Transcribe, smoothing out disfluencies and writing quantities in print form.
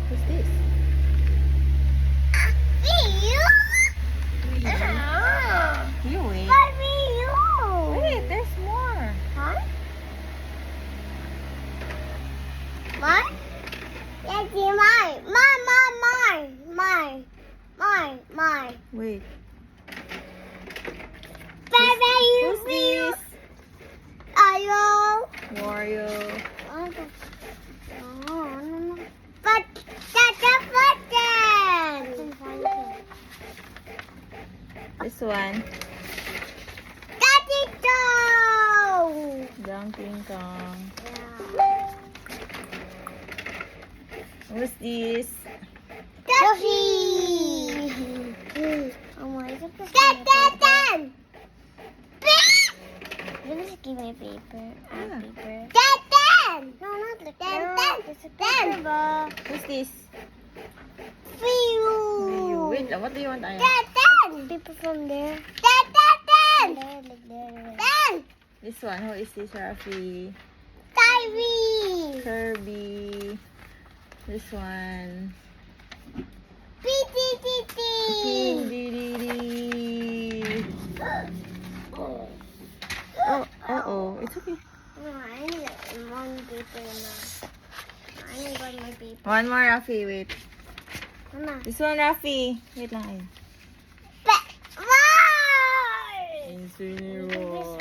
What's this? You wait. Wait, there's more. Wait. Who's this? Wario. This one. Donkey Kong. Who's this? Give me paper. Yeah. Paper. No, not the There's a paper ball. Who's this? Fiu. Wait lang, what do you want, Aya? Paper from there. There, like there. This one, who is this? Rafi. Kirby. This one. Dee. Oh, uh-oh. It's okay. I need one paper now. I need one more paper. One more, Rafi. Wait. Mama. This one, Rafi. Wait lang, Aya. Why? Infinity War.